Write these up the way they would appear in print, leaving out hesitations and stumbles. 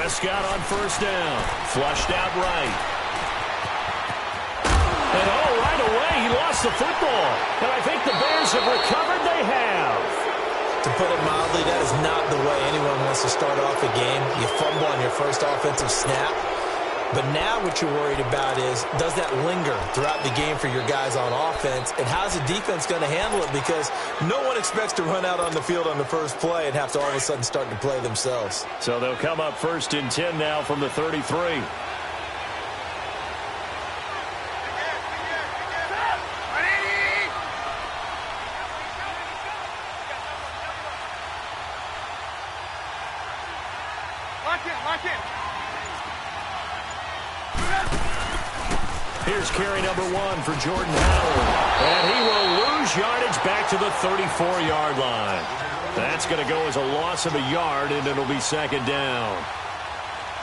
Prescott on first down. Flushed out right. And right away, he lost the football. And I think the Bears have recovered. They have. To put it mildly, that is not the way anyone wants to start off a game. You fumble on your first offensive snap. But now what you're worried about is, does that linger throughout the game for your guys on offense? And how's the defense going to handle it? Because no one expects to run out on the field on the first play and have to all of a sudden start to play themselves. So they'll come up 1st and 10 now from the 33. Here's carry number 1 for Jordan Howard. And he will lose yardage back to the 34-yard line. That's going to go as a loss of a yard, and it'll be 2nd down.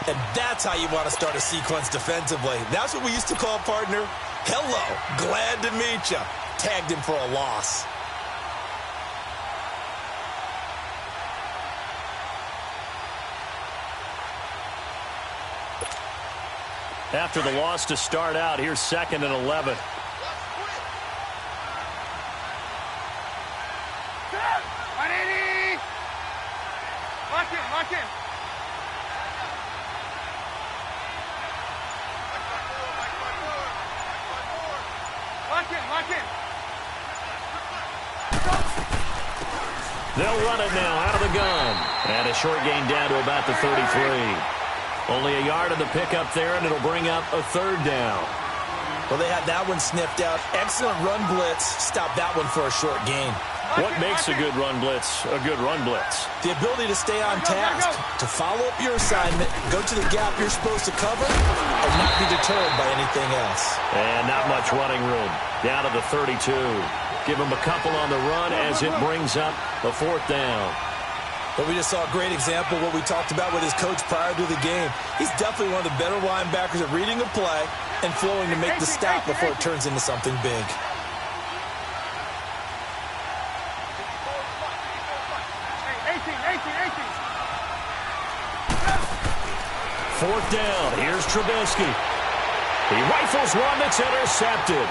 And that's how you want to start a sequence defensively. That's what we used to call, partner, hello, glad to meet you. Tagged him for a loss. After the loss to start out, here's 2nd and 11. They'll run it now out of the gun. And a short gain down to about the 33. Only a yard of the pickup there, and it'll bring up a 3rd down. Well, they had that one sniffed out. Excellent run blitz. Stop that one for a short gain. What makes a good run blitz a good run blitz? The ability to stay on task, to follow up your assignment, go to the gap you're supposed to cover, and not be deterred by anything else. And not much running room. Down to the 32. Give him a couple on the run as it brings up a 4th down. But we just saw a great example of what we talked about with his coach prior to the game. He's definitely one of the better linebackers at reading a play and flowing to make the stop before it turns into something big. Fourth down. Here's Trubisky. He rifles one that's intercepted.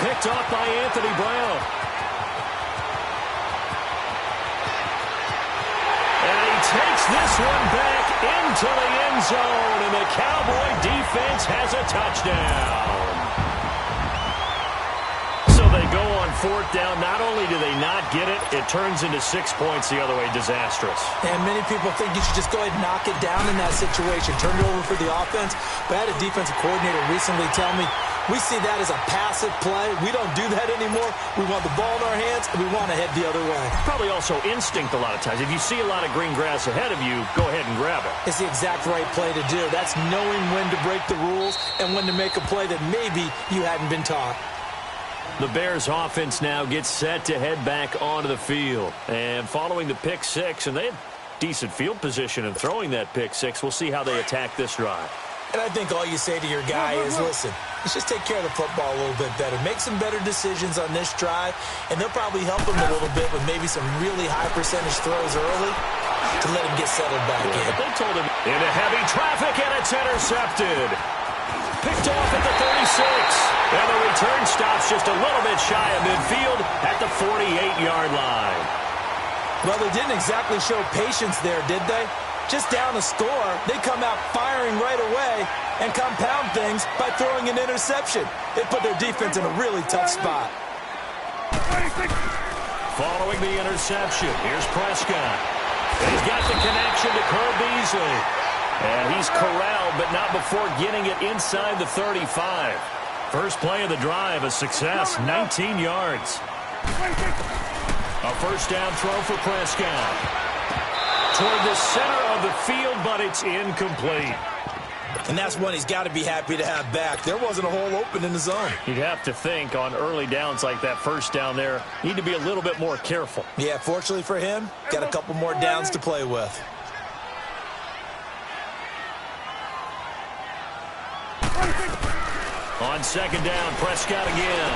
Picked off by Anthony Brown. Takes this one back into the end zone, and the Cowboy defense has a touchdown. So they go on 4th down. Not only do they not get it, it turns into 6 points the other way. Disastrous. And many people think you should just go ahead and knock it down in that situation. Turn it over for the offense. But I had a defensive coordinator recently tell me, we see that as a passive play. We don't do that anymore. We want the ball in our hands, and we want to head the other way. Probably also instinct a lot of times. If you see a lot of green grass ahead of you, go ahead and grab it. It's the exact right play to do. That's knowing when to break the rules and when to make a play that maybe you hadn't been taught. The Bears offense now gets set to head back onto the field. And following the pick 6, and they have decent field position in throwing that pick 6. We'll see how they attack this drive. And I think all you say to your guy is, listen, let's just take care of the football a little bit better. Make some better decisions on this drive, and they'll probably help him a little bit with maybe some really high percentage throws early to let him get settled back in. But they told him into heavy traffic, and it's intercepted. Picked off at the 36. And the return stops just a little bit shy of midfield at the 48-yard line. Well, they didn't exactly show patience there, did they? Just down a score, they come out firing right away and compound things by throwing an interception. They put their defense in a really tough spot. Following the interception, here's Prescott. And he's got the connection to Cole Beasley. And he's corralled, but not before getting it inside the 35. First play of the drive, a success, 19 yards. A first down throw for Prescott. Toward the center of the field, but it's incomplete. And that's one he's got to be happy to have back. There wasn't a hole open in the zone. You'd have to think on early downs like that first down there, need to be a little bit more careful. Yeah, fortunately for him, got a couple more downs to play with. On second down, Prescott again.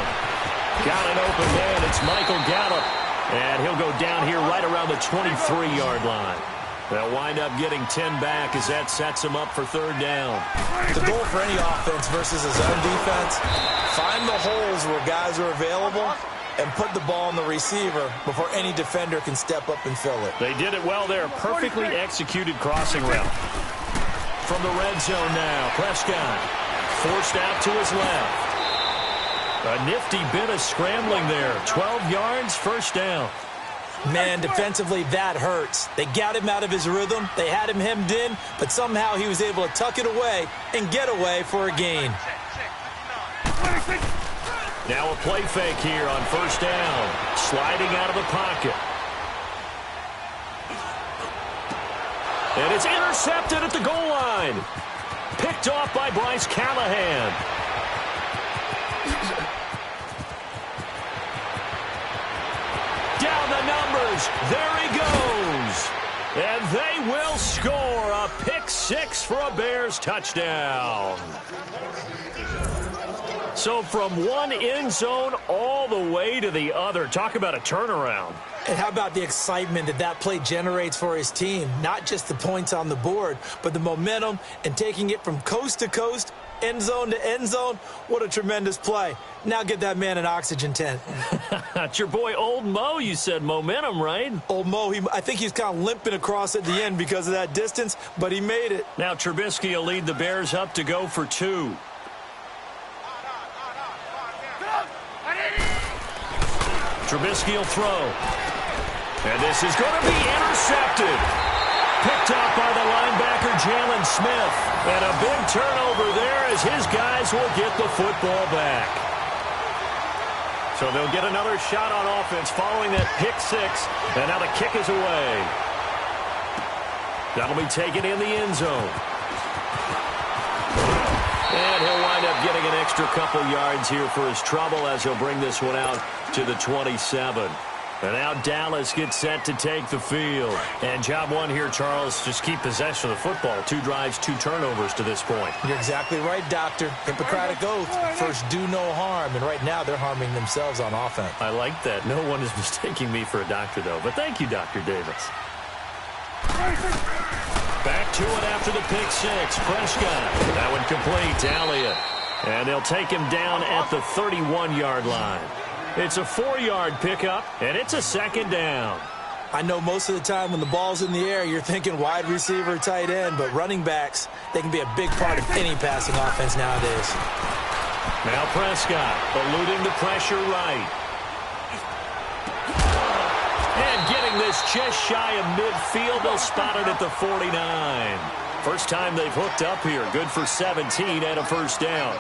Got an open man. It's Michael Gallup. And he'll go down here right around the 23-yard line. They'll wind up getting 10 back as that sets them up for third down. The goal for any offense versus a zone defense, find the holes where guys are available and put the ball on the receiver before any defender can step up and fill it. They did it well there. Perfectly executed crossing route. From the red zone now, Prescott forced out to his left. A nifty bit of scrambling there. 12 yards, first down. Man, defensively, that hurts. They got him out of his rhythm. They had him hemmed in, but somehow he was able to tuck it away and get away for a gain. Now a play fake here on first down. Sliding out of the pocket. And it's intercepted at the goal line. Picked off by Bryce Callahan. Down the numbers. There he goes. And they will score a pick six for a Bears touchdown. So from one end zone all the way to the other. Talk about a turnaround. And how about the excitement that that play generates for his team? Not just the points on the board, but the momentum and taking it from coast to coast, end zone to end zone. What a tremendous play. Now get that man an oxygen tent. It's your boy Old Mo, you said momentum, right? Old Mo, I think he's kind of limping across at the end because of that distance, but he made it. Now Trubisky will lead the Bears up to go for two. Trubisky will throw. And this is going to be intercepted. Picked up by the linebacker, Jalen Smith. And a big turnover there as his guys will get the football back. So they'll get another shot on offense following that pick six. And now the kick is away. That'll be taken in the end zone. And he'll wind up getting an extra couple yards here for his trouble as he'll bring this one out to the 27. And now Dallas gets set to take the field. And job one here, Charles, just keep possession of the football. 2 drives, 2 turnovers to this point. You're exactly right, Doctor. Hippocratic oath. First, do no harm. And right now, they're harming themselves on offense. I like that. No one is mistaking me for a doctor, though. But thank you, Dr. Davis. Back to it after the pick six. Prescott. That one complete to Elliott. And they'll take him down at the 31-yard line. It's a 4-yard pickup, and it's a second down. I know most of the time when the ball's in the air, you're thinking wide receiver, tight end, but running backs, they can be a big part of any passing offense nowadays. Now Prescott eluding the pressure right. And getting this just shy of midfield. They'll spot it at the 49. First time they've hooked up here. Good for 17 and a first down.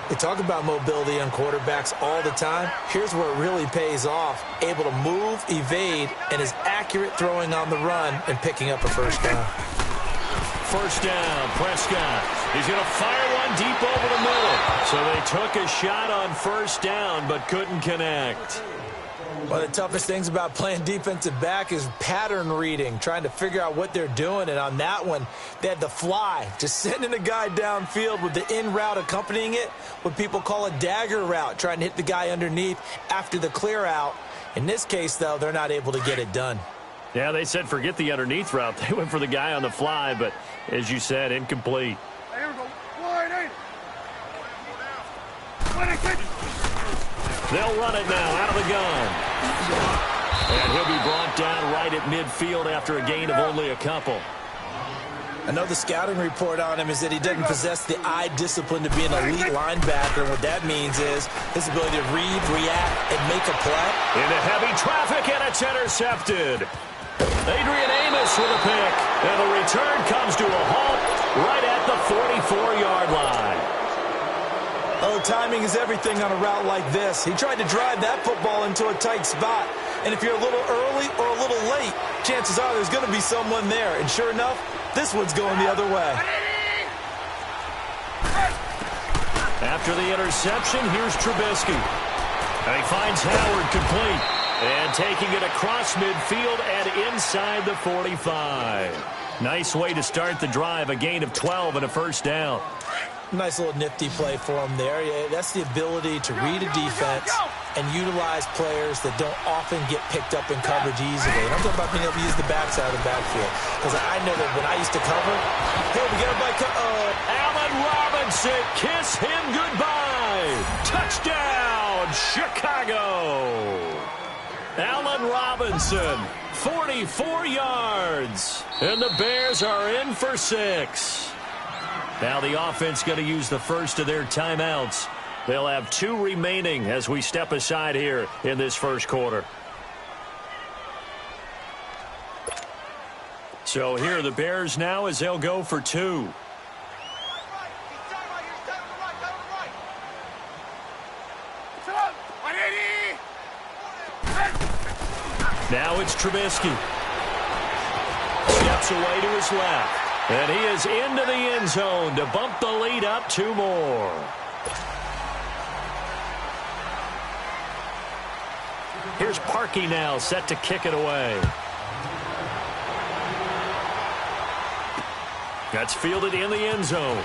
They talk about mobility on quarterbacks all the time. Here's where it really pays off. Able to move, evade, and is accurate throwing on the run and picking up a first down. First down, Prescott. He's going to fire one deep over the middle. So they took a shot on first down but couldn't connect. One of the toughest things about playing defensive back is pattern reading, trying to figure out what they're doing. And on that one, they had the fly, just sending a guy downfield with the in route accompanying it, what people call a dagger route, trying to hit the guy underneath after the clear out. In this case, though, they're not able to get it done. Yeah, they said forget the underneath route. They went for the guy on the fly, but as you said, incomplete. Here we go. Wide eight. They'll run it now out of the gun. And he'll be brought down right at midfield after a gain of only a couple. I know the scouting report on him is that he doesn't possess the eye discipline to be an elite linebacker. And what that means is his ability to read, react, and make a play. Into heavy traffic, and it's intercepted. Adrian Amos with a pick. And the return comes to a halt right at the 44-yard line. Oh, timing is everything on a route like this. He tried to drive that football into a tight spot. And if you're a little early or a little late, chances are there's going to be someone there. And sure enough, this one's going the other way. After the interception, here's Trubisky. And he finds Howard complete. And taking it across midfield and inside the 45. Nice way to start the drive, a gain of 12 and a first down. Nice little nifty play for him there. Yeah, that's the ability to read a defense and utilize players that don't often get picked up in coverage easily. And I'm talking about being able to use the backside of the backfield. Because I know that when I used to cover, hey, we got a bike. Allen Robinson, kiss him goodbye. Touchdown, Chicago. Allen Robinson, 44 yards. And the Bears are in for 6. Now the offense going to use the first of their timeouts. They'll have 2 remaining as we step aside here in this first quarter. So here are the Bears now as they'll go for 2. Now it's Trubisky. Steps away to his left. And he is into the end zone to bump the lead up 2 more. Here's Parkey now set to kick it away. That's fielded in the end zone.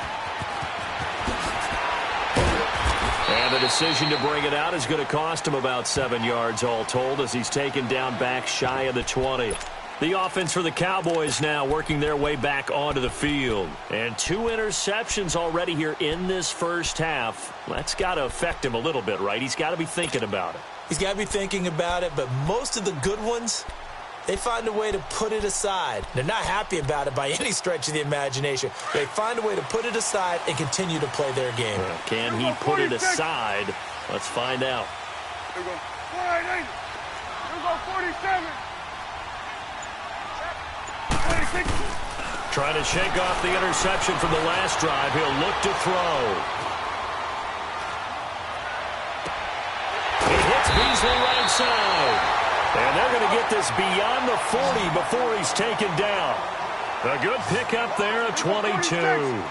And the decision to bring it out is going to cost him about 7 yards all told as he's taken down back shy of the 20. The offense for the Cowboys now working their way back onto the field. And 2 interceptions already here in this first half. That's got to affect him a little bit, right? He's got to be thinking about it. He's got to be thinking about it, but most of the good ones, they find a way to put it aside. They're not happy about it by any stretch of the imagination. They find a way to put it aside and continue to play their game. Can he put it aside? Let's find out. Here we go. 480. Here we go, 47. Trying to shake off the interception from the last drive. He'll look to throw. He hits Beasley right side. And they're going to get this beyond the 40 before he's taken down. A good pickup there at 22.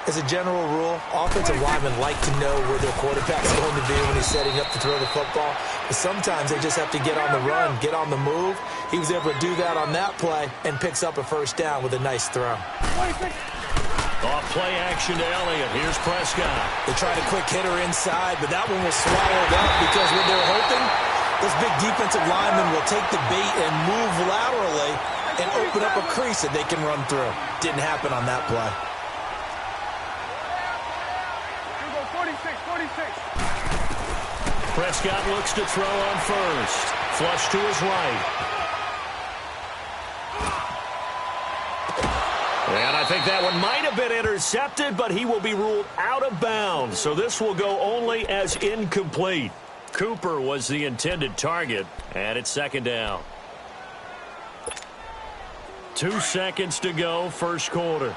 As a general rule, offensive linemen like to know where their quarterback's going to be when he's setting up to throw the football. But sometimes they just have to get on the run, get on the move. He was able to do that on that play and picks up a first down with a nice throw. Off play action to Elliott. Here's Prescott. They tried a quick hitter inside, but that one was swallowed up because what they're hoping, those big defensive linemen will take the bait and move laterally and open up a crease that they can run through. Didn't happen on that play. 46. Prescott looks to throw on first. Flush to his right. And I think that one might have been intercepted, but he will be ruled out of bounds. So this will go only as incomplete. Cooper was the intended target, and it's second down. 2 seconds to go, first quarter.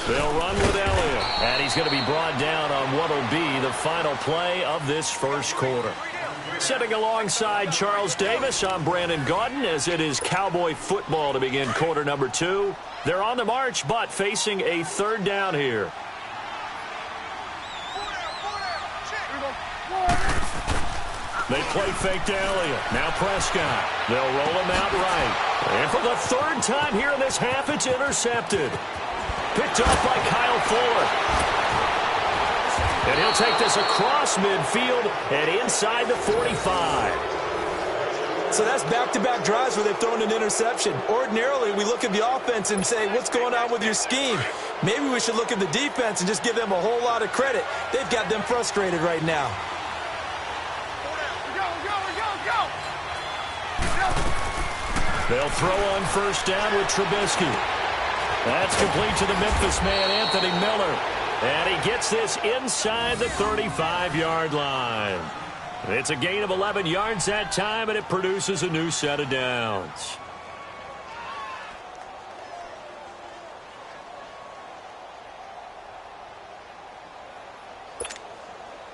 They'll run with Elliott, and he's going to be brought down on what will be the final play of this first quarter. Sitting alongside Charles Davis, I'm Brandon Gaudin, as it is Cowboy football to begin quarter number 2. They're on the march, but facing a third down here. They play fake to Elliott. Now Prescott. They'll roll him out right. And for the third time here in this half, it's intercepted. Picked up by Kyle Fuller. And he'll take this across midfield and inside the 45. So that's back-to-back drives where they've thrown an interception. Ordinarily, we look at the offense and say, what's going on with your scheme? Maybe we should look at the defense and just give them a whole lot of credit. They've got them frustrated right now. They'll throw on first down with Trubisky. That's complete to the Memphis man, Anthony Miller. And he gets this inside the 35-yard line. It's a gain of 11 yards that time, and it produces a new set of downs.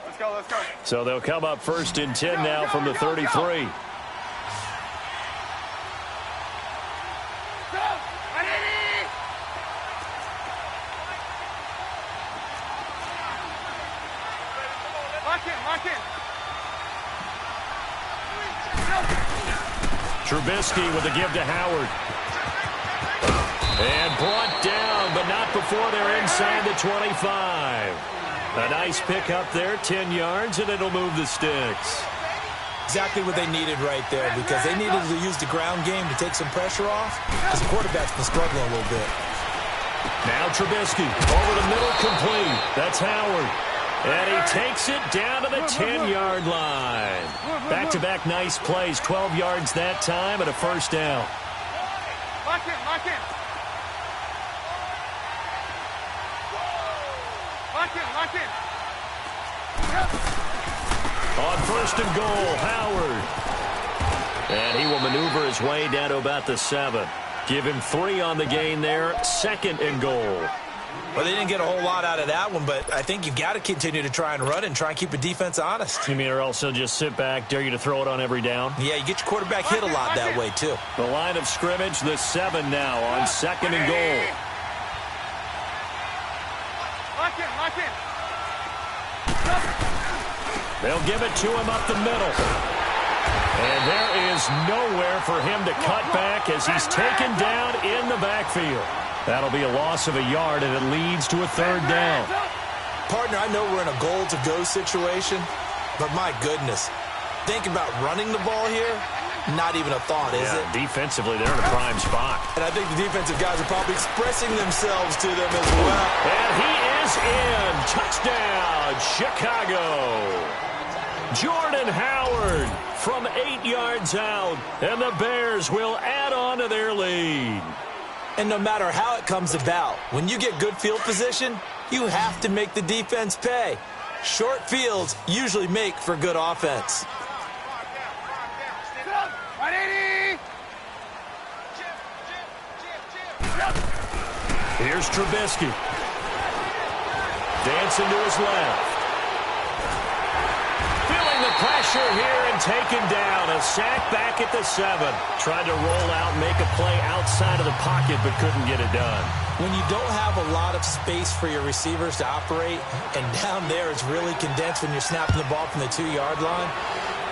Let's go. So they'll come up first and 10 now from the 33. Lock in. Trubisky with a give to Howard. And brought down, but not before they're inside the 25. A nice pick up there, 10 yards, and it'll move the sticks. Exactly what they needed right there, because they needed to use the ground game to take some pressure off, because the quarterback's been struggling a little bit. Now Trubisky over the middle, complete. That's Howard. And he takes it down to the 10-yard line. Back-to-back nice plays, 12 yards that time and a first down. Lock in, lock in. Lock in, lock in. On first and goal, Howard. And he will maneuver his way down to about the 7. Give him 3 on the gain there. Second and goal. Well, they didn't get a whole lot out of that one, but I think you've got to continue to try and run and try and keep the defense honest. You mean, or else he'll just sit back, dare you to throw it on every down? Yeah, you get your quarterback hit a lot that way, too. The line of scrimmage, the 7 now on second and goal. Lock in, lock in. They'll give it to him up the middle. And there is nowhere for him to cut back as he's taken down in the backfield. That'll be a loss of a yard, and it leads to a third down. Partner, I know we're in a goal-to-go situation, but my goodness, think about running the ball here, not even a thought, is it? Defensively, they're in a prime spot. And I think the defensive guys are probably expressing themselves to them as well. And he is in. Touchdown, Chicago. Jordan Howard from 8 yards out, and the Bears will add on to their lead. And no matter how it comes about, when you get good field position, you have to make the defense pay. Short fields usually make for good offense. 180. Here's Trubisky. Dancing to his left. Feeling the pressure here and taken down. A sack back at the 7. Tried to roll out and make a play outside of the pocket, but couldn't get it done. When you don't have a lot of space for your receivers to operate, and down there it's really condensed when you're snapping the ball from the 2-yard line,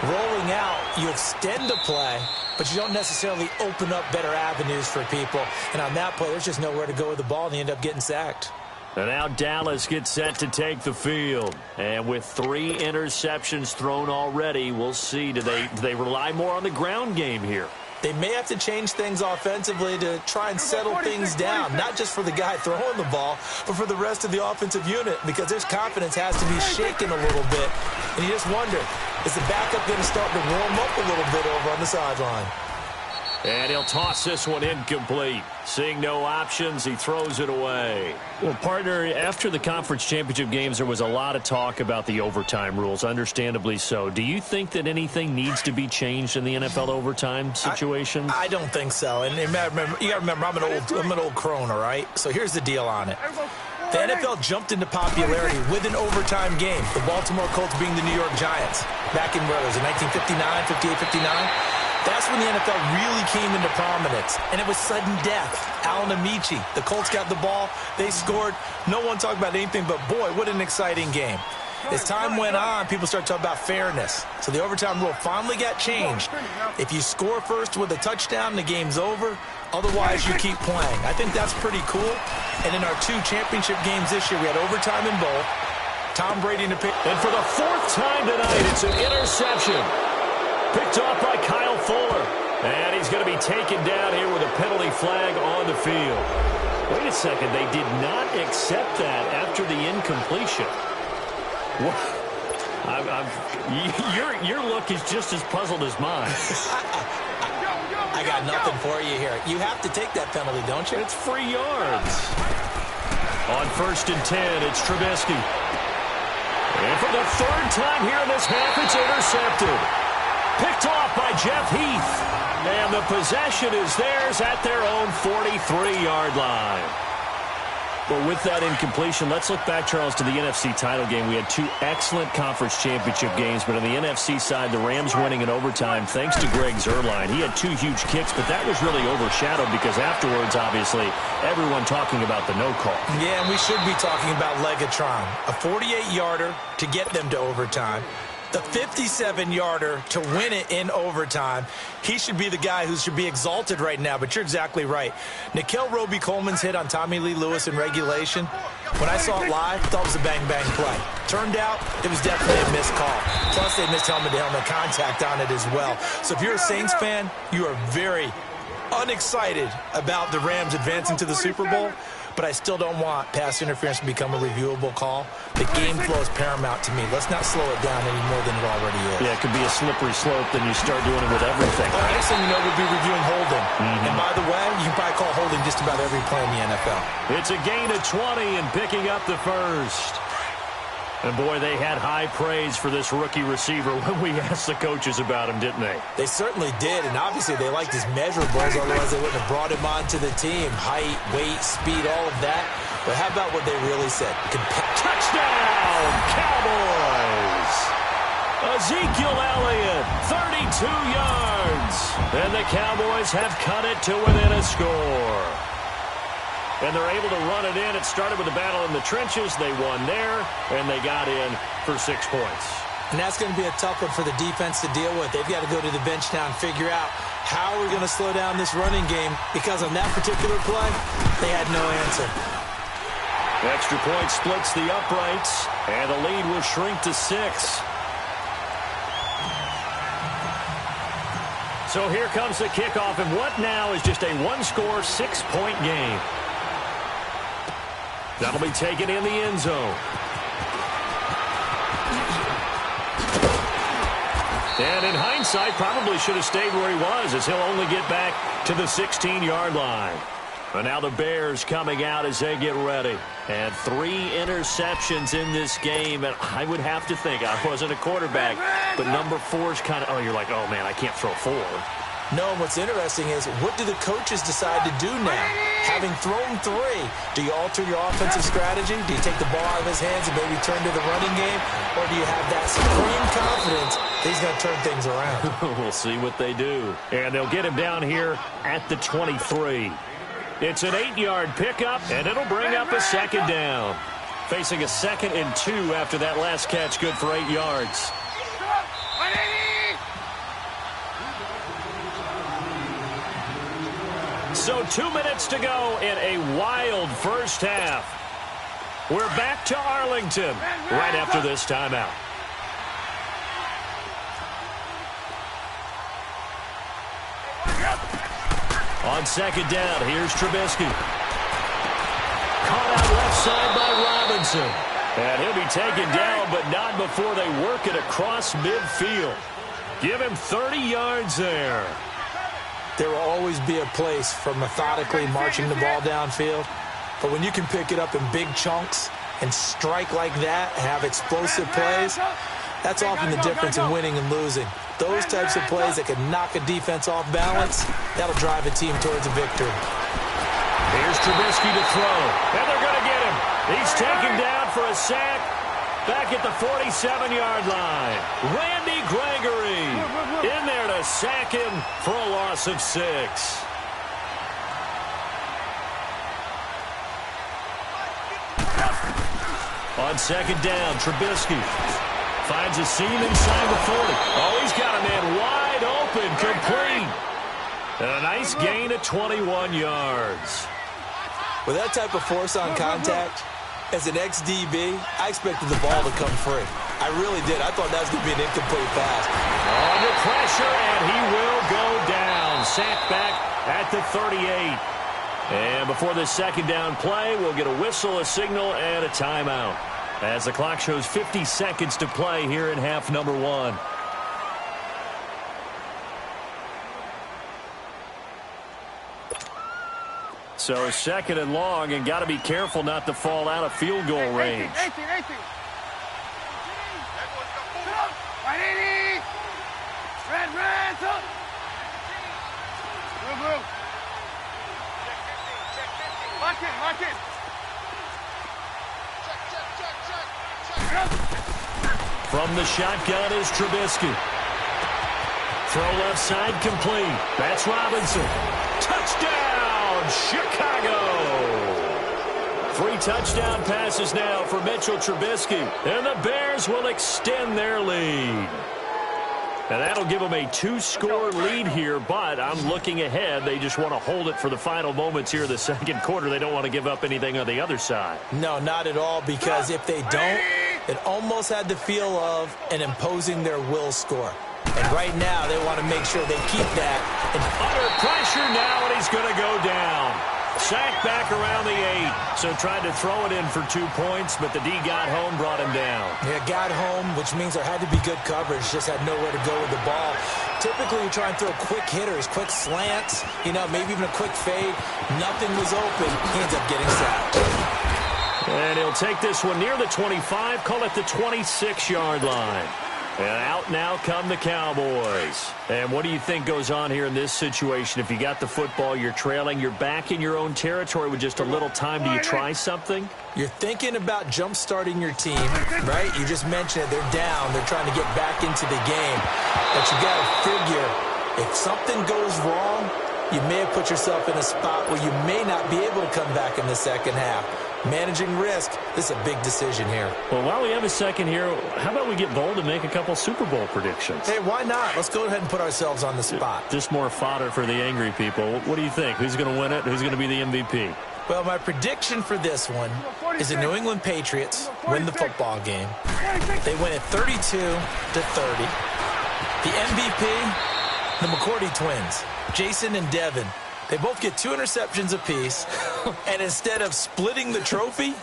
rolling out, you extend the play, but you don't necessarily open up better avenues for people. And on that play, there's just nowhere to go with the ball, and you end up getting sacked. And now Dallas gets set to take the field. And with 3 interceptions thrown already, we'll see. Do they rely more on the ground game here? They may have to change things offensively to try and settle things down, not just for the guy throwing the ball, but for the rest of the offensive unit, because their confidence has to be shaken a little bit. And you just wonder, is the backup going to start to warm up a little bit over on the sideline? And he'll toss this one incomplete. Seeing no options, he throws it away. Well, partner, after the conference championship games, there was a lot of talk about the overtime rules, understandably so. Do you think that anything needs to be changed in the NFL overtime situation? I don't think so. And you got to remember, I'm an old crone, all right? So here's the deal on it. The NFL jumped into popularity with an overtime game, the Baltimore Colts being the New York Giants. Back in, where was it, 1959, 58, 59? That's when the NFL really came into prominence, and it was sudden death. Alan Amici, the Colts got the ball, they scored. No one talked about anything but, boy, what an exciting game. As time went on, people started talking about fairness. So the overtime rule finally got changed. If you score first with a touchdown, the game's over. Otherwise, you keep playing. I think that's pretty cool. And in our 2 championship games this year, we had overtime in both. Tom Brady to pick. And for the 4th time tonight, it's an interception. Picked off by Kyle Fuller. And he's going to be taken down here with a penalty flag on the field. Wait a second. They did not accept that after the incompletion. Your look is just as puzzled as mine. I got nothing for you here. You have to take that penalty, don't you? It's free yards. On 1st and 10, it's Trubisky. And for the 3rd time here in this half, it's intercepted. Picked off by Jeff Heath. And the possession is theirs at their own 43-yard line. But with that incompletion, let's look back, Charles, to the NFC title game. We had 2 excellent conference championship games, but on the NFC side, the Rams winning in overtime thanks to Greg Zuerlein. He had 2 huge kicks, but that was really overshadowed because afterwards, obviously, everyone talking about the no call. Yeah, and we should be talking about Legatron. A 48-yarder to get them to overtime. The 57-yarder to win it in overtime. He should be the guy who should be exalted right now, but you're exactly right. Nickell Roby-Coleman's hit on Tommy Lee Lewis in regulation, when I saw it live, I thought it was a bang-bang play. Turned out, it was definitely a missed call. Plus, they missed helmet-to-helmet contact on it as well. So if you're a Saints fan, you are very unexcited about the Rams advancing to the Super Bowl, but I still don't want pass interference to become a reviewable call. The game flow is paramount to me. Let's not slow it down any more than it already is. Yeah, it could be a slippery slope, then you start doing it with everything. Next thing you know, we'll be reviewing holding. And by the way, you can probably call holding just about every play in the NFL. It's a gain of 20 and picking up the first. And, boy, they had high praise for this rookie receiver when we asked the coaches about him, didn't they? They certainly did, and obviously they liked his measurables, otherwise they wouldn't have brought him onto the team. Height, weight, speed, all of that. But how about what they really said? Touchdown, Cowboys! Ezekiel Elliott, 32 yards. And the Cowboys have cut it to within a score. And they're able to run it in. It started with a battle in the trenches. They won there, and they got in for 6 points. And that's going to be a tough one for the defense to deal with. They've got to go to the bench now and figure out how we're going to slow down this running game, because on that particular play, they had no answer. Extra point splits the uprights, and the lead will shrink to 6. So here comes the kickoff, and what now is just a one-score, 6-point game. That'll be taken in the end zone. And in hindsight, probably should have stayed where he was, as he'll only get back to the 16-yard line. And now the Bears coming out as they get ready. And 3 interceptions in this game. And I would have to think, I wasn't a quarterback, but number 4 is kind of, you're like, oh, man, I can't throw 4. No, and what's interesting is, what do the coaches decide to do now? Having thrown 3, do you alter your offensive strategy? Do you take the ball out of his hands and maybe turn to the running game? Or do you have that supreme confidence that he's going to turn things around? We'll see what they do. And they'll get him down here at the 23. It's an 8-yard pickup, and it'll bring up a second down. Facing a 2nd and 2 after that last catch, good for 8 yards. So 2 minutes to go in a wild first half. We're back to Arlington right after this timeout. On second down, here's Trubisky. Caught out left side by Robinson. And he'll be taken down, but not before they work it across midfield. Give him 30 yards there. There will always be a place for methodically marching the ball downfield. But when you can pick it up in big chunks and strike like that, have explosive plays, that's often the difference in winning and losing. Those types of plays that can knock a defense off balance, that'll drive a team towards a victory. Here's Trubisky to throw, and they're going to get him. He's taken down for a sack back at the 47-yard line. Randy Gregory in there to sack him for a loss of 6. On second down, Trubisky finds a seam inside the 40. Oh, he's got a man wide open, complete. And a nice gain of 21 yards. With that type of force on contact, as an ex-DB, I expected the ball to come free. I really did. I thought that was going to be an incomplete pass. Under pressure, and he will go down. Sacked back at the 38. And before this second down play, we'll get a whistle, a signal, and a timeout, as the clock shows 50 seconds to play here in half number 1. So second and long, and got to be careful not to fall out of field goal range. 18. Red, up. Blue. Lock in. From the shotgun is Trubisky. Throw left side complete. That's Robinson. Touchdown, Chicago! 3 touchdown passes now for Mitchell Trubisky. And the Bears will extend their lead. And that'll give them a 2-score lead here, but I'm looking ahead. They just want to hold it for the final moments here in the second quarter. They don't want to give up anything on the other side. No, not at all, because if they don't, it almost had the feel of an imposing their will score. And right now, they want to make sure they keep that. And under pressure now, and he's going to go down. Sacked back around the 8. So tried to throw it in for 2 points, but the D got home, brought him down. Yeah, got home, which means there had to be good coverage. Just had nowhere to go with the ball. Typically, you try and throw quick hitters, quick slants, maybe even a quick fade. Nothing was open. He ends up getting sacked. And he'll take this one near the 25, call it the 26-yard line. And out now come the Cowboys. And what do you think goes on here in this situation? If you got the football, you're trailing, you're back in your own territory with just a little time. Do you try something? You're thinking about jump-starting your team, right? You just mentioned it. They're down. They're trying to get back into the game. But you got to figure, if something goes wrong, you may have put yourself in a spot where you may not be able to come back in the second half. Managing risk, this is a big decision here. Well, while we have a second here, how about we get bold and make a couple Super Bowl predictions? Hey, why not? Let's go ahead and put ourselves on the spot. Just more fodder for the angry people. What do you think? Who's going to win it? Who's going to be the MVP? Well, my prediction for this one is the New England Patriots win the football game. They win it 32-30. The MVP, the McCourty twins, Jason and Devin. They both get 2 interceptions apiece, and instead of splitting the trophy,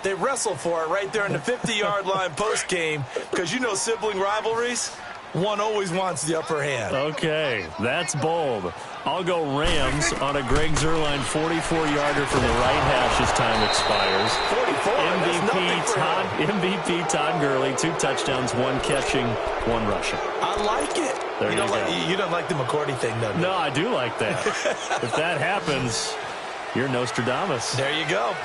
they wrestle for it right there in the 50-yard line post-game, because sibling rivalries, one always wants the upper hand. Okay, that's bold. I'll go Rams on a Greg Zuerlein 44-yarder from the right hash as time expires. 44, MVP Todd Gurley, 2 touchdowns, 1 catching, 1 rushing. I like it. You don't like the McCourty thing, though, do you? No, I do like that. If that happens, you're Nostradamus. There you go.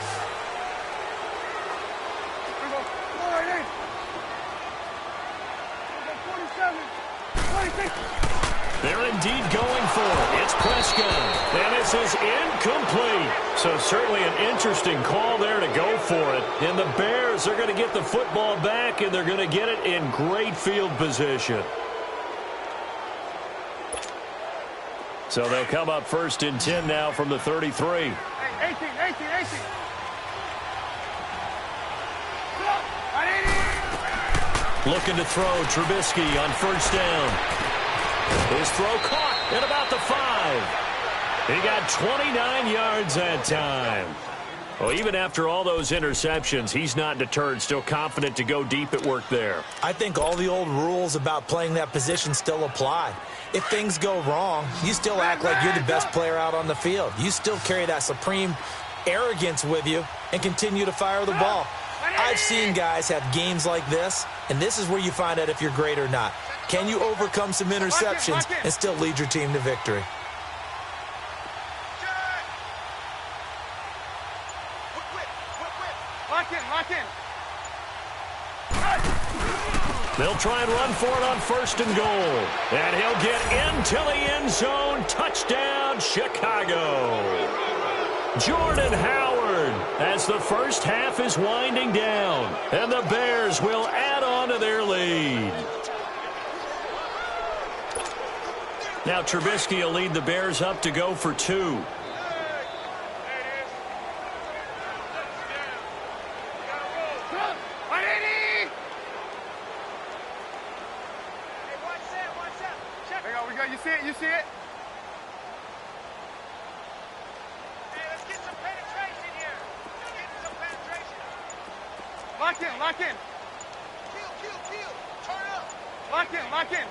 They're indeed going for it. It's Prescott. And this is incomplete. So certainly an interesting call there to go for it. And the Bears are going to get the football back, and they're going to get it in great field position. So they'll come up 1st and 10 now from the 33. 18. Looking to throw Trubisky on 1st down. His throw caught at about the 5. He got 29 yards that time. Well, even after all those interceptions, he's not deterred, still confident to go deep at work there. I think all the old rules about playing that position still apply. If things go wrong, you still act like you're the best player out on the field. You still carry that supreme arrogance with you and continue to fire the ball. I've seen guys have games like this, and this is where you find out if you're great or not. Can you overcome some interceptions and still lead your team to victory? Lock in. They'll try and run for it on 1st and goal. And he'll get into the end zone. Touchdown, Chicago. Jordan Howard as the first half is winding down. And the Bears will add on to their lead. Now Trubisky will lead the Bears up to go for 2. You see it? Hey, let's get some penetration here. Let's get some penetration. Lock in. Kill. Turn up. Lock in.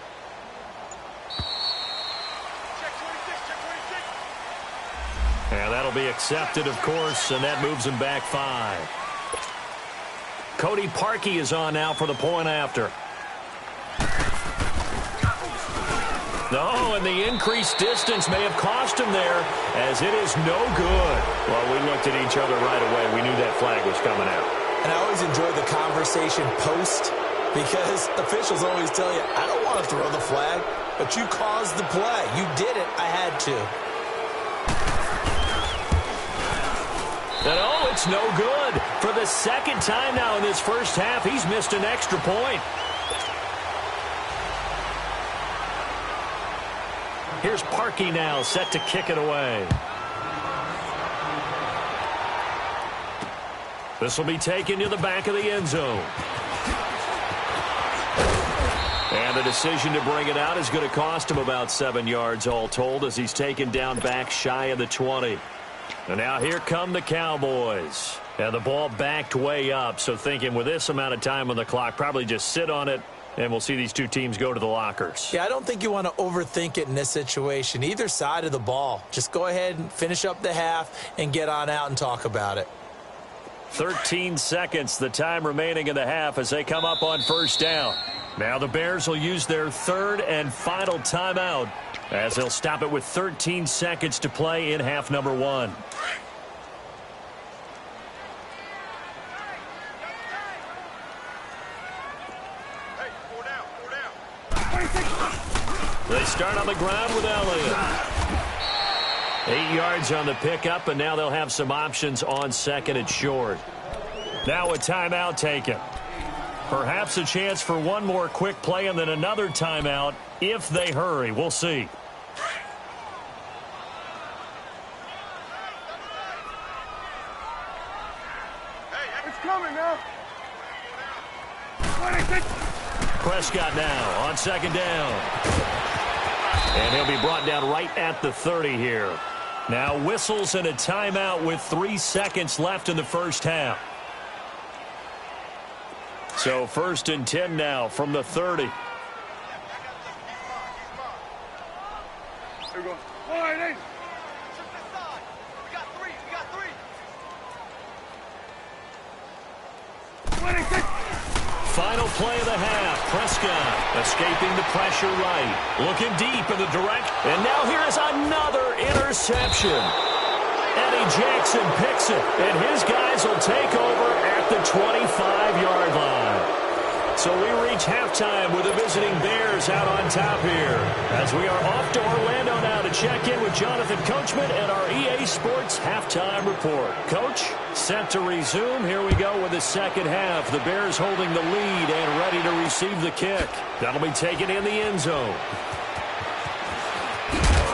Check 26. And that'll be accepted, of course, and that moves him back 5. Cody Parkey is on now for the point after. No, and the increased distance may have cost him there, as it is no good. Well, we looked at each other right away. We knew that flag was coming out. And I always enjoy the conversation post, because officials always tell you, I don't want to throw the flag, but you caused the play. You did it. I had to. And oh, it's no good. For the second time now in this first half, he's missed an extra point. Here's Parkey now, set to kick it away. This will be taken to the back of the end zone. And the decision to bring it out is going to cost him about 7 yards all told as he's taken down back shy of the 20. And now here come the Cowboys. And the ball backed way up, so thinking with this amount of time on the clock, probably just sit on it, and we'll see these two teams go to the lockers. Yeah, I don't think you want to overthink it in this situation. Either side of the ball. Just go ahead and finish up the half and get on out and talk about it. 13 seconds, the time remaining in the half as they come up on first down. Now the Bears will use their third and final timeout as they'll stop it with 13 seconds to play in half number 1. They start on the ground with Elliott. 8 yards on the pickup, and now they'll have some options on second and short. Now a timeout taken. Perhaps a chance for one more quick play and then another timeout if they hurry. We'll see. Hey, it's coming now. Prescott now on second down. And he'll be brought down right at the 30 here. Now whistles and a timeout with 3 seconds left in the first half. So 1st and 10 now from the 30. Here we go. All right, hey. We got three. Final play of the half. Prescott escaping the pressure right. Looking deep in the direct. And now here is another interception. Eddie Jackson picks it. And his guys will take over at the 25-yard line. So we reach halftime with the visiting Bears out on top here. As we are off to Orlando now to check in with Jonathan Coachman and our EA Sports Halftime Report. Coach, set to resume. Here we go with the second half. The Bears holding the lead and ready to receive the kick. That'll be taken in the end zone.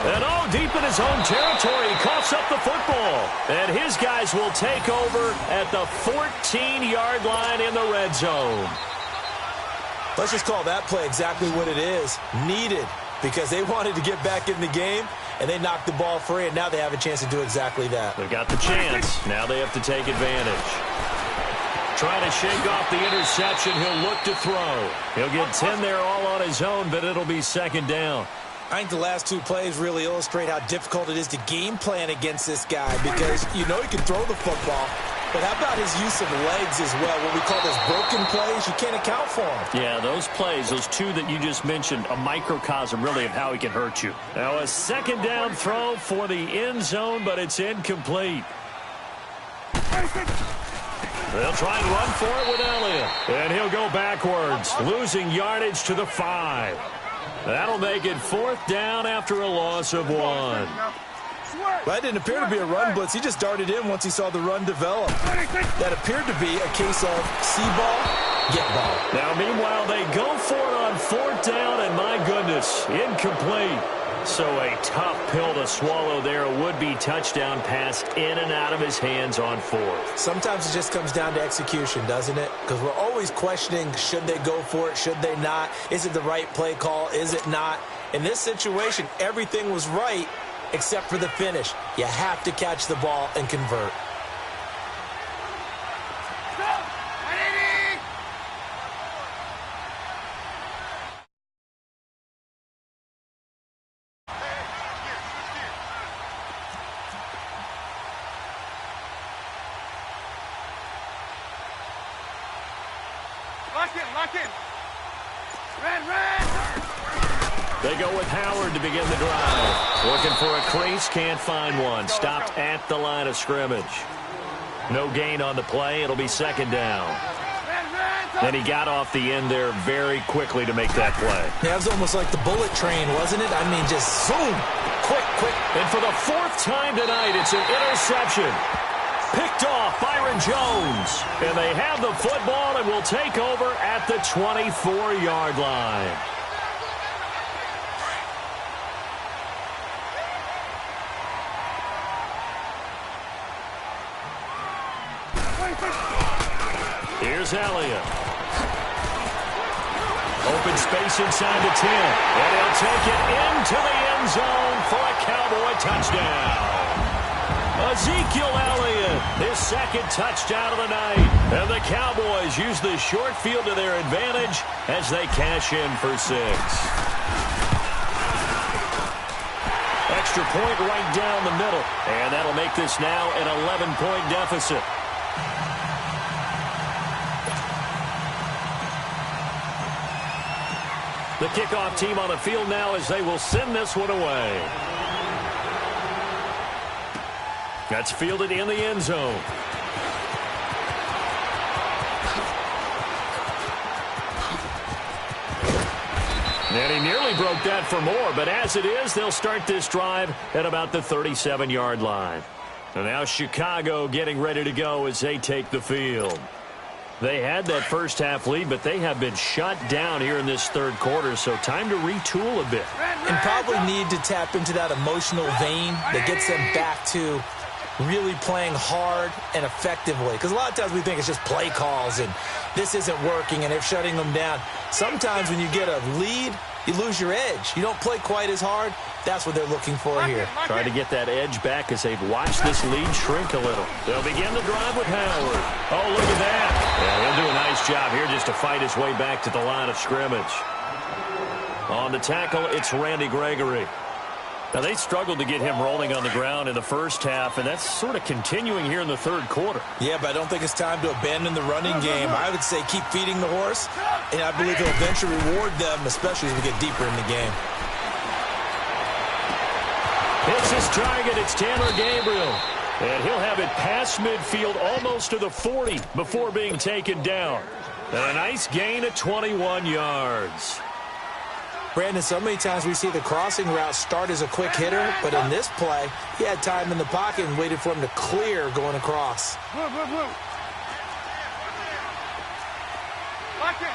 And oh, deep in his own territory, he coughs up the football. And his guys will take over at the 14-yard line in the red zone. Let's just call that play exactly what it is. Needed, because they wanted to get back in the game, and they knocked the ball free, and now they have a chance to do exactly that. They got the chance. Now they have to take advantage. Trying to shake off the interception. He'll look to throw. He'll get 10 there all on his own, but it'll be second down. I think the last two plays really illustrate how difficult it is to game plan against this guy, because you know he can throw the football, but how about his use of legs as well? What we call those broken plays, you can't account for them. Yeah, those plays, those two that you just mentioned, a microcosm really of how he can hurt you. Now a second down throw for the end zone, but it's incomplete. They'll try and run for it with Elliott. And he'll go backwards, losing yardage to the 5. That'll make it 4th down after a loss of 1. That didn't appear to be a run blitz. He just darted in once he saw the run develop. That appeared to be a case of see ball, get ball. Now, meanwhile, they go for it on 4th down, and my goodness, incomplete. So a tough pill to swallow there. A would-be touchdown pass in and out of his hands on 4th. Sometimes it just comes down to execution, doesn't it? Because we're always questioning, should they go for it, should they not? Is it the right play call, is it not? In this situation, everything was right except for the finish. You have to catch the ball and convert. Lock in. Red. They go with Howard to begin the drive. Looking for a crease, can't find one. Stopped at the line of scrimmage. No gain on the play. It'll be second down. And he got off the end there very quickly to make that play. Yeah, it was almost like the bullet train, wasn't it? I mean, just zoom. Quick. And for the 4th time tonight, it's an interception. Picked off Byron Jones. And they have the football and will take over at the 24-yard line. Here's Elliott. Open space inside the 10. And he'll take it into the end zone for a Cowboy touchdown. Ezekiel Elliott, his second touchdown of the night. And the Cowboys use the short field to their advantage as they cash in for 6. Extra point right down the middle. And that'll make this now an 11-point deficit. The kickoff team on the field now as they will send this one away. That's fielded in the end zone. And he nearly broke that for more, but as it is, they'll start this drive at about the 37-yard line. And now Chicago getting ready to go as they take the field. They had that first half lead, but they have been shut down here in this third quarter, so time to retool a bit. And probably need to tap into that emotional vein that gets them back to really playing hard and effectively. Because a lot of times we think it's just play calls and this isn't working and they're shutting them down. Sometimes when you get a lead, you lose your edge. You don't play quite as hard. That's what they're looking for here. Try to get that edge back as they've watched this lead shrink a little. They'll begin the drive with Howard. Oh, look at that. Yeah, he'll do a nice job here just to fight his way back to the line of scrimmage. On the tackle, it's Randy Gregory. Now, they struggled to get him rolling on the ground in the first half, and that's sort of continuing here in the third quarter. Yeah, but I don't think it's time to abandon the running game. I would say keep feeding the horse, and I believe he'll eventually reward them, especially as we get deeper in the game. Hits his target. It's Tanner Gabriel. And he'll have it past midfield almost to the 40 before being taken down. And a nice gain of 21 yards. Brandon, so many times we see the crossing route start as a quick hitter, but in this play, he had time in the pocket and waited for him to clear going across. Look. Lock in.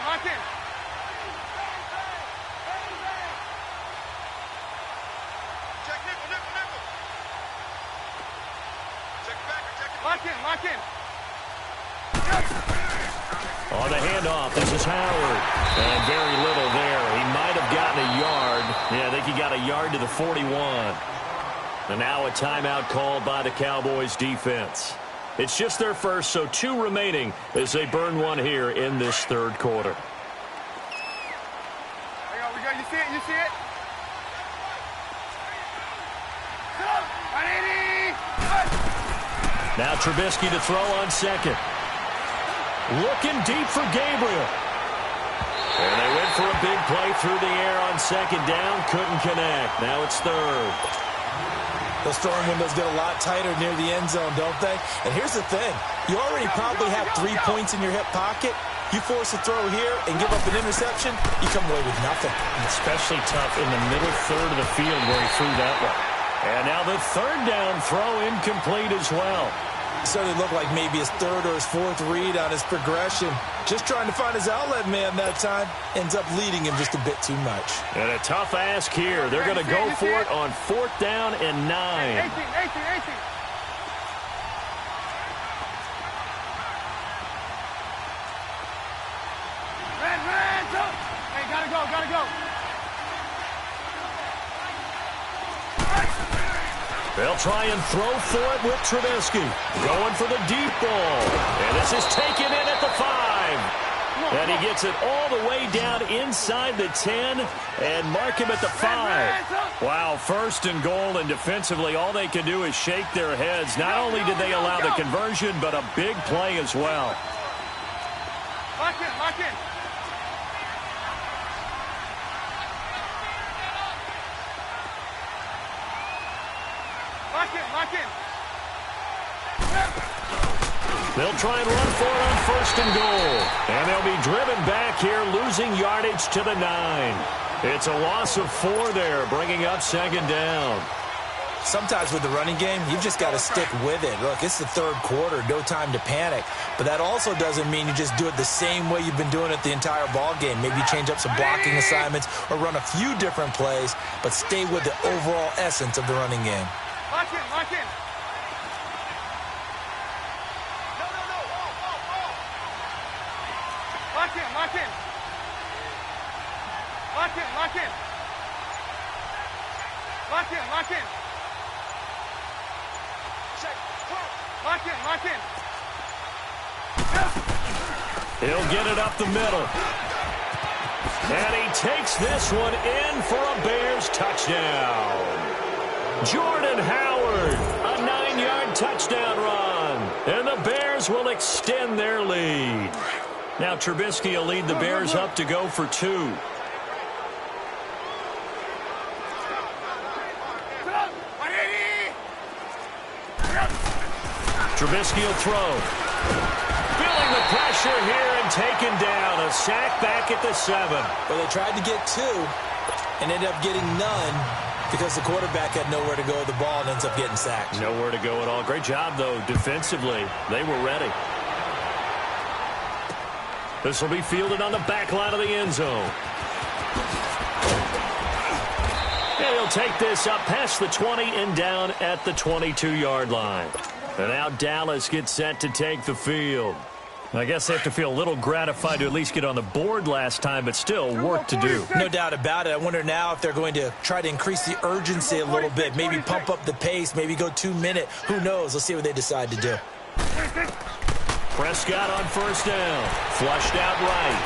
Check nickel. Check back. Lock in. On the handoff, this is Howard. And very little there. He might have gotten a yard. Yeah, I think he got a yard to the 41. And now a timeout called by the Cowboys defense. It's just their first, so 2 remaining as they burn one here in this third quarter. We go. You see it? Now Trubisky to throw on second. Looking deep for Gabriel. And they went for a big play through the air on second down. Couldn't connect. Now it's third. Those throwing windows get a lot tighter near the end zone, don't they? And here's the thing. You already probably have 3 points in your hip pocket. You force a throw here and give up an interception, you come away with nothing. Especially tough in the middle third of the field where he threw that one. And now the third down throw incomplete as well. Certainly looked like maybe his third or his fourth read on his progression. Just trying to find his outlet man that time. Ends up leading him just a bit too much. And a tough ask here. They're going to go for it on 4th down and 9. 18. Red, go. Hey, gotta go. They'll try and throw for it with Trubisky. Going for the deep ball. And this is taken in at the 5. And he gets it all the way down inside the 10 and mark him at the 5. Wow, 1st and goal, and defensively all they can do is shake their heads. Not only did they allow the conversion, but a big play as well. Lock in. Lock in. They'll try and run for it on 1st and goal. And they'll be driven back here, losing yardage to the 9. It's a loss of 4 there, bringing up 2nd down. Sometimes with the running game, you've just got to stick with it. Look, it's the third quarter, no time to panic. But that also doesn't mean you just do it the same way you've been doing it the entire ball game. Maybe change up some blocking assignments or run a few different plays, but stay with the overall essence of the running game. Lock in, lock in. No. Lock in, lock in. Lock in, lock in. Lock in, lock in. Lock in, lock in. He'll get it up the middle. And he takes this one in for a Bears touchdown. Jordan Howard, a 9-yard touchdown run. And the Bears will extend their lead. Now Trubisky will lead the Bears up to go for 2. Trubisky will throw. Feeling the pressure here and taken down. A sack back at the 7. Well, they tried to get 2 and ended up getting none because the quarterback had nowhere to go with the ball and ends up getting sacked. Nowhere to go at all. Great job, though, defensively. They were ready. This will be fielded on the back line of the end zone. And he'll take this up past the 20 and down at the 22-yard line. And now Dallas gets set to take the field. I guess they have to feel a little gratified to at least get on the board last time, but still work to do. No doubt about it. I wonder now if they're going to try to increase the urgency a little bit, maybe pump up the pace, maybe go 2-minute. Who knows? Let's see what they decide to do. Prescott on first down. Flushed out right.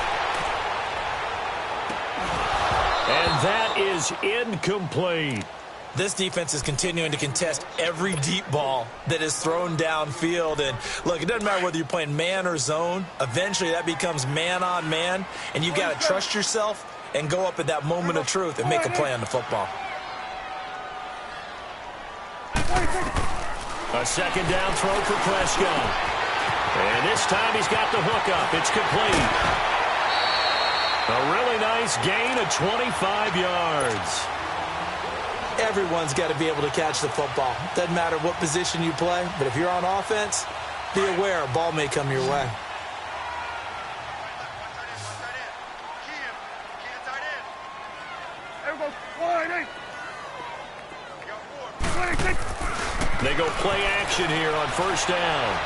And that is incomplete. This defense is continuing to contest every deep ball that is thrown downfield. And, look, it doesn't matter whether you're playing man or zone. Eventually that becomes man on man, and you've got to trust yourself and go up at that moment of truth and make a play on the football. A second down throw for Prescott. And this time he's got the hook up. It's complete. A really nice gain of 25 yards. Everyone's got to be able to catch the football. Doesn't matter what position you play, but if you're on offense, be aware a ball may come your way. They go play action here on first down.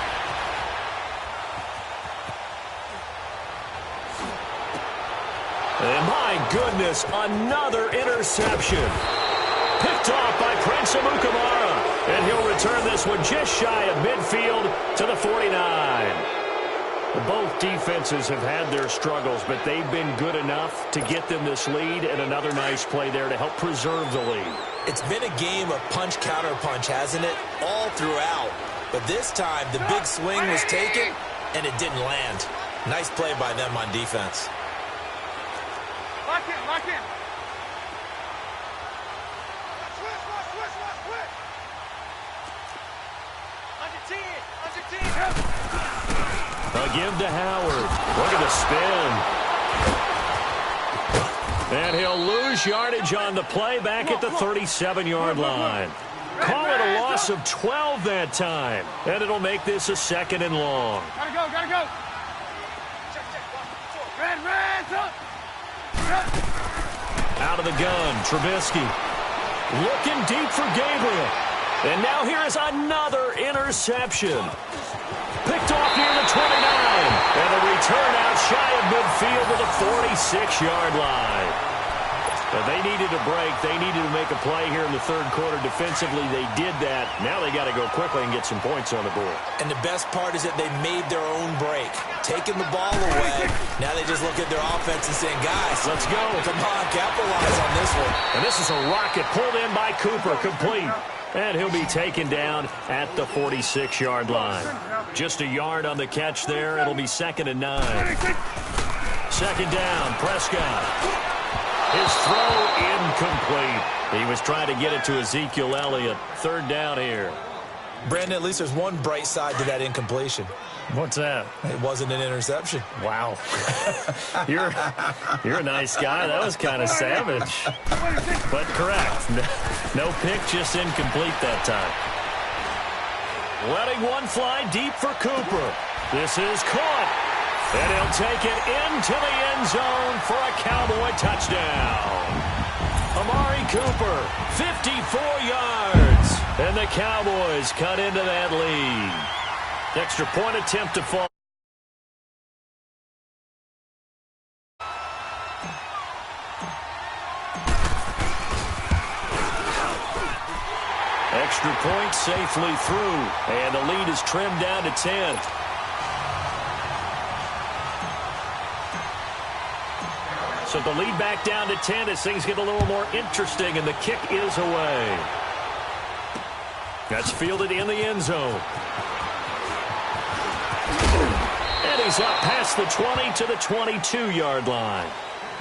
And my goodness, another interception. Picked off by Prince Amukamara. And he'll return this one just shy of midfield to the 49. Both defenses have had their struggles, but they've been good enough to get them this lead, and another nice play there to help preserve the lead. It's been a game of punch-counter-punch, hasn't it? All throughout. But this time, the big swing was taken, and it didn't land. Nice play by them on defense. Lock in, lock in. A give to Howard. Look at the spin. And he'll lose yardage on the play back at the 37-yard line. Call it a loss of 12 that time. And it'll make this a second and long. Gotta go, gotta go. Red, up. Out of the gun, Trubisky. Looking deep for Gabriel. And now here is another interception. Picked off near the 29. And a return out shy of midfield to the 46-yard line. But they needed a break. They needed to make a play here in the third quarter. Defensively, they did that. Now they got to go quickly and get some points on the board. And the best part is that they made their own break. Taking the ball away. Now they just look at their offense and saying, guys, let's go. Come on, capitalize on this one. And this is a rocket pulled in by Cooper, complete. And he'll be taken down at the 46-yard line. Just a yard on the catch there. It'll be second and 9. Second down, Prescott. His throw incomplete. He was trying to get it to Ezekiel Elliott. Third down here. Brandon, at least there's one bright side to that incompletion. What's that? It wasn't an interception. Wow. You're a nice guy. That was kind of savage. But correct. No pick, just incomplete that time. Letting one fly deep for Cooper. This is caught. And he'll take it into the end zone for a Cowboy touchdown. Amari Cooper, 54 yards. And the Cowboys cut into that lead. Extra point attempt to fall. Extra point safely through. And the lead is trimmed down to 10. So the lead back down to 10 as things get a little more interesting, and the kick is away. That's fielded in the end zone. And he's up past the 20 to the 22-yard line.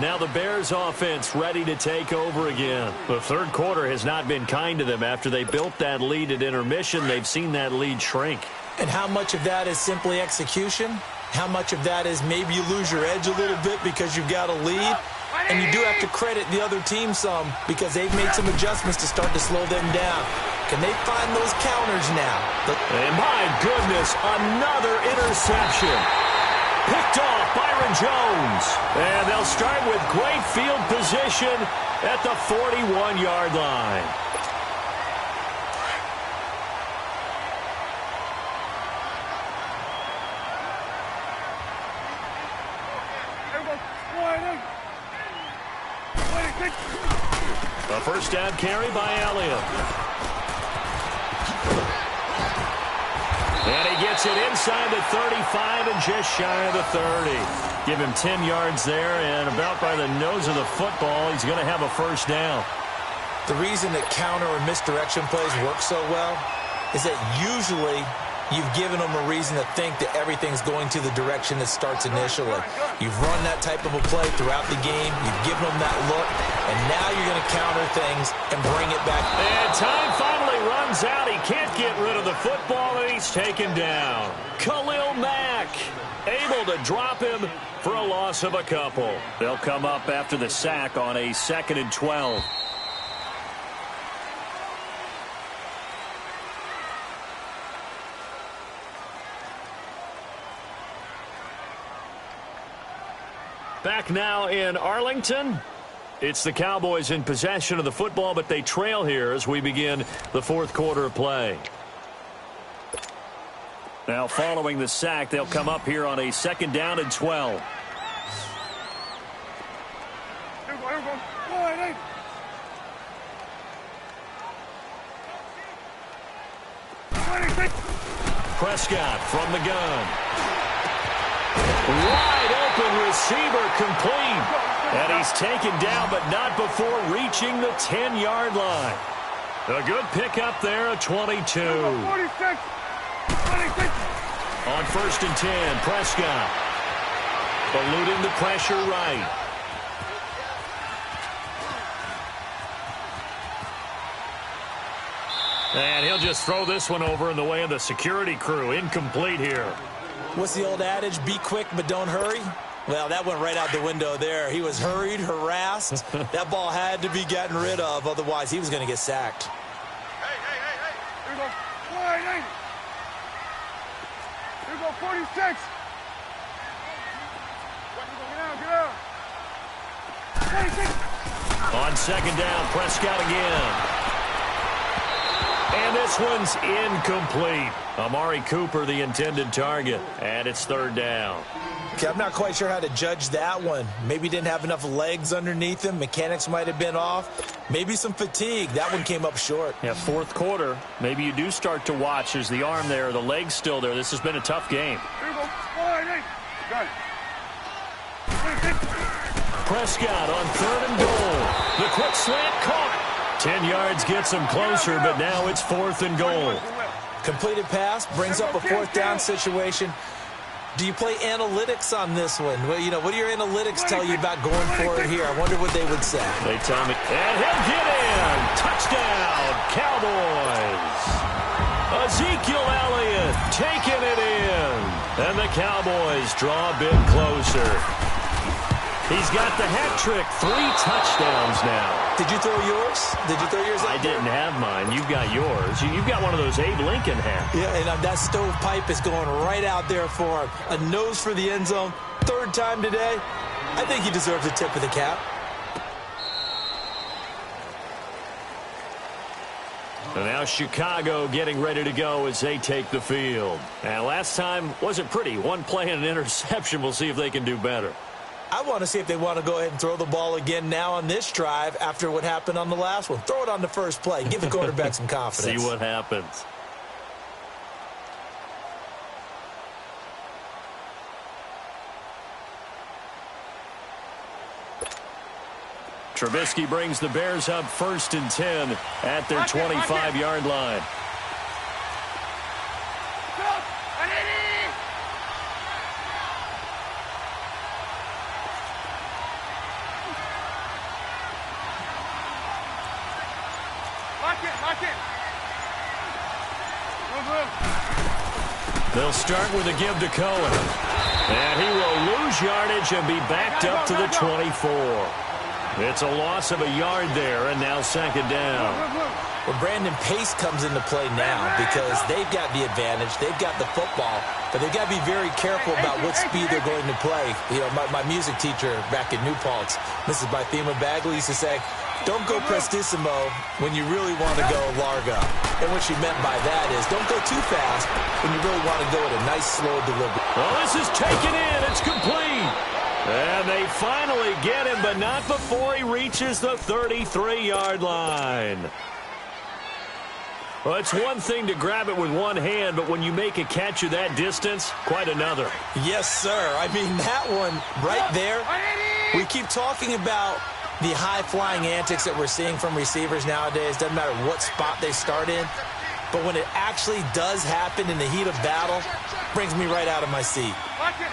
Now the Bears offense ready to take over again. The third quarter has not been kind to them. After they built that lead at intermission, they've seen that lead shrink. And how much of that is simply execution? How much of that is maybe you lose your edge a little bit because you've got a lead? And you do have to credit the other team some because they've made some adjustments to start to slow them down. Can they find those counters now? And my goodness, another interception. Picked off Byron Jones. And they'll start with great field position at the 41-yard line. A first down carry by Elliott. And he gets it inside the 35 and just shy of the 30. Give him 10 yards there, and about by the nose of the football, he's going to have a first down. The reason that counter or misdirection plays work so well is that usually you've given them a reason to think that everything's going to the direction it starts initially. You've run that type of a play throughout the game. You've given them that look, and now you're going to counter things and bring it back. And time finally runs out. He can't get rid of the football, and he's taken down. Khalil Mack able to drop him for a loss of a couple. They'll come up after the sack on a 2nd and 12. Back now in Arlington. It's the Cowboys in possession of the football, but they trail here as we begin the fourth quarter of play. Now following the sack, they'll come up here on a 2nd down and 12. Prescott from the gun. Wide open receiver complete. And he's taken down, but not before reaching the 10-yard line. A good pickup there, a 22. 46. On 1st and 10, Prescott. Eluding the pressure right. And he'll just throw this one over in the way of the security crew. Incomplete here. What's the old adage? Be quick, but don't hurry. Well, that went right out the window there. He was hurried, harassed. That ball had to be gotten rid of. Otherwise, he was going to get sacked. Hey. Here we go. Wide. Here we go, 46. Get out. 46. On 2nd down, Prescott again. And this one's incomplete. Amari Cooper, the intended target. And it's 3rd down. Okay, I'm not quite sure how to judge that one. Maybe didn't have enough legs underneath him. Mechanics might have been off. Maybe some fatigue. That one came up short. Yeah, 4th quarter. Maybe you do start to watch. There's the arm there, the leg's still there. This has been a tough game. Here we go. Wide. Got it. Prescott on 3rd and goal. The quick slant caught. 10 yards gets him closer, but now it's 4th and goal. Completed pass brings up a 4th down situation. Do you play analytics on this one? Well, you know, what do your analytics tell you about going for it here? I wonder what they would say. They tell me. And he'll get in. Touchdown, Cowboys. Ezekiel Elliott taking it in. And the Cowboys draw a bit closer. He's got the hat trick, 3 touchdowns now. Did you throw yours? Did you throw yours out I there? didn't have mine. You've got yours. You've got one of those Abe Lincoln hats. Yeah, and that stovepipe is going right out there for him. A nose for the end zone. 3rd time today. I think he deserves a tip of the cap. And now Chicago getting ready to go as they take the field. And last time wasn't pretty. 1 play and an interception. We'll see if they can do better. I want to see if they want to go ahead and throw the ball again now on this drive after what happened on the last one. Throw it on the first play. Give the quarterback some confidence. See what happens. Trubisky brings the Bears up 1st and 10 at their 25-yard line. They'll start with a give to Cohen. And he will lose yardage and be backed up to the 24. It's a loss of a yard there, and now 2nd down. Well, Brandon, pace comes into play now because they've got the advantage. They've got the football, but they've got to be very careful about what speed they're going to play. You know, my music teacher back in New Paltz, Mrs. Bythema Bagley, used to say, don't go prestissimo when you really want to go largo. And what she meant by that is don't go too fast when you really want to go at a nice, slow delivery. Well, this is taken in. It's complete. And they finally get him, but not before he reaches the 33-yard line. Well, it's one thing to grab it with one hand, but when you make a catch of that distance, quite another. Yes, sir. I mean, that one right there, we keep talking about the high-flying antics that we're seeing from receivers nowadays. Doesn't matter what spot they start in. But when it actually does happen in the heat of battle, brings me right out of my seat. Lock in.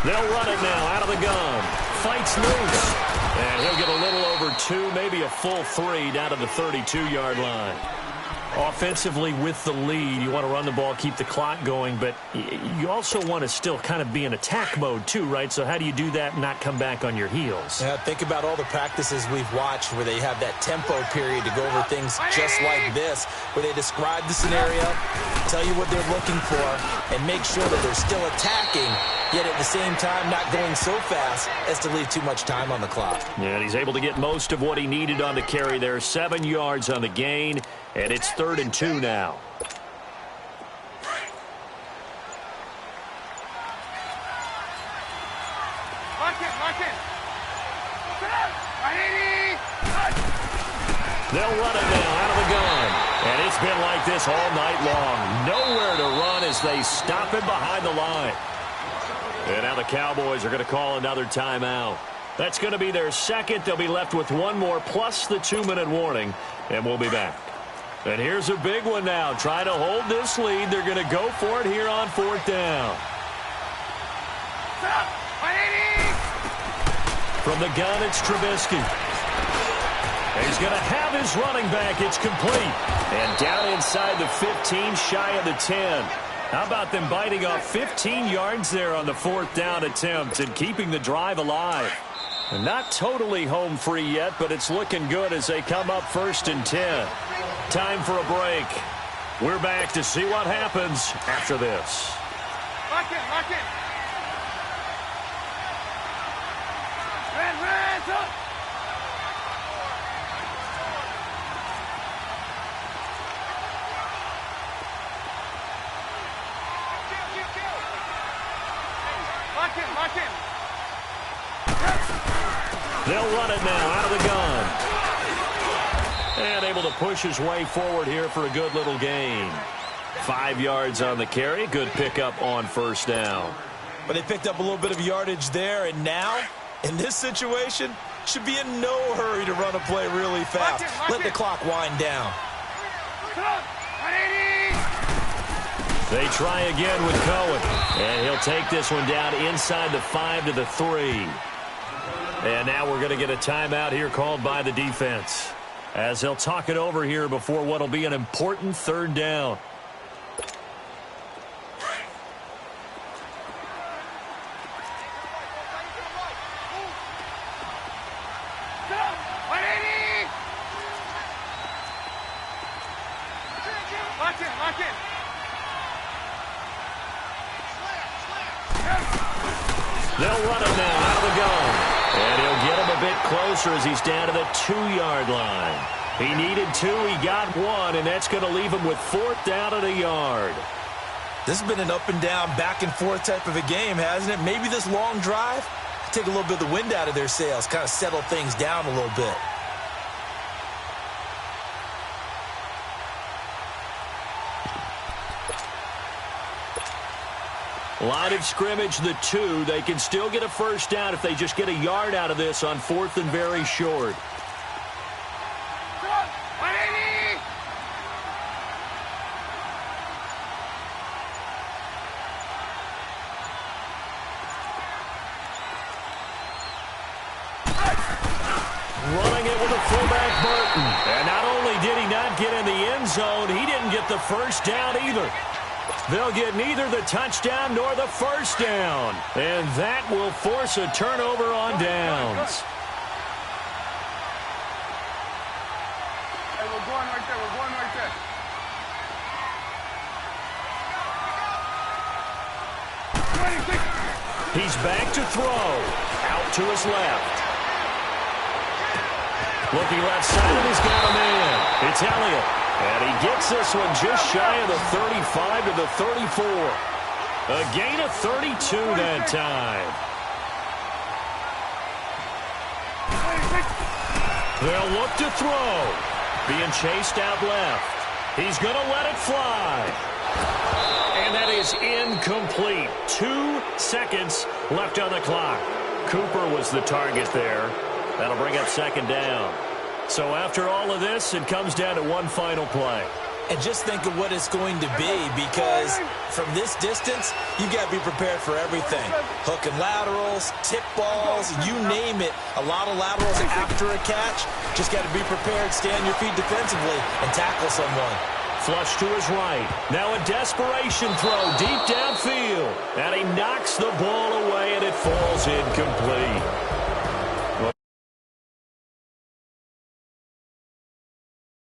They'll run it now out of the gun. Fights loose. And he'll get a little over 2, maybe a full 3 down to the 32-yard line. Offensively with the lead, you want to run the ball, keep the clock going, but you also want to still kind of be in attack mode too, right? So how do you do that and not come back on your heels? Yeah, think about all the practices we've watched where they have that tempo period to go over things just like this, where they describe the scenario, tell you what they're looking for, and make sure that they're still attacking, yet at the same time not going so fast as to leave too much time on the clock. Yeah, and he's able to get most of what he needed on the carry there. 7 yards on the gain, and it's 3rd and 2 now. Lock in. They'll run it now out of the gun. And it's been like this all night long. Nowhere to run as they stop him behind the line. And now the Cowboys are going to call another timeout. That's going to be their 2nd. They'll be left with 1 more plus the 2-minute warning. And we'll be back. And here's a big one now. Trying to hold this lead. They're going to go for it here on 4th down. From the gun, it's Trubisky. And he's going to have his running back. It's complete. And down inside the 15, shy of the 10. How about them biting off 15 yards there on the 4th down attempt and keeping the drive alive? And not totally home free yet, but it's looking good as they come up 1st and 10. Time for a break. We're back to see what happens after this. Lock in. Hands up. Lock in. They'll run it now out of the gun. And able to push his way forward here for a good little gain. 5 yards on the carry. Good pickup on 1st down. But they picked up a little bit of yardage there, and now, in this situation, should be in no hurry to run a play really fast. Let the clock wind down. They try again with Cohen. And he'll take this one down inside the 5 to the 3. And now we're going to get a timeout here called by the defense, as they'll talk it over here before what will be an important 3rd down. They'll run it now out of the gun. And he'll get him a bit closer as he's down to the 2-yard line. He needed 2, he got 1, and that's going to leave him with 4th down and a yard. This has been an up and down, back and forth type of a game, hasn't it? Maybe this long drive, take a little bit of the wind out of their sails, kind of settle things down a little bit. Line of scrimmage, the 2. They can still get a first down if they just get a yard out of this on 4th and very short. Running it with a fullback, Burton. And not only did he not get in the end zone, he didn't get the first down either. They'll get neither the touchdown nor the first down. And that will force a turnover on downs. Hey, we're going right there. We're going right there. He's back to throw. Out to his left. Looking left side, and he's got a man. It's Elliott. And he gets this one just shy of the 35 to the 34. A gain of 32 that time. They'll look to throw. Being chased out left. He's going to let it fly. And that is incomplete. 2 seconds left on the clock. Cooper was the target there. That'll bring up 2nd down. So after all of this, it comes down to one final play. And just think of what it's going to be, because from this distance, you've got to be prepared for everything. Hook and laterals, tip balls, you name it. A lot of laterals after a catch. Just got to be prepared, stay on your feet defensively, and tackle someone. Flush to his right. Now a desperation throw deep downfield. And he knocks the ball away, and it falls incomplete.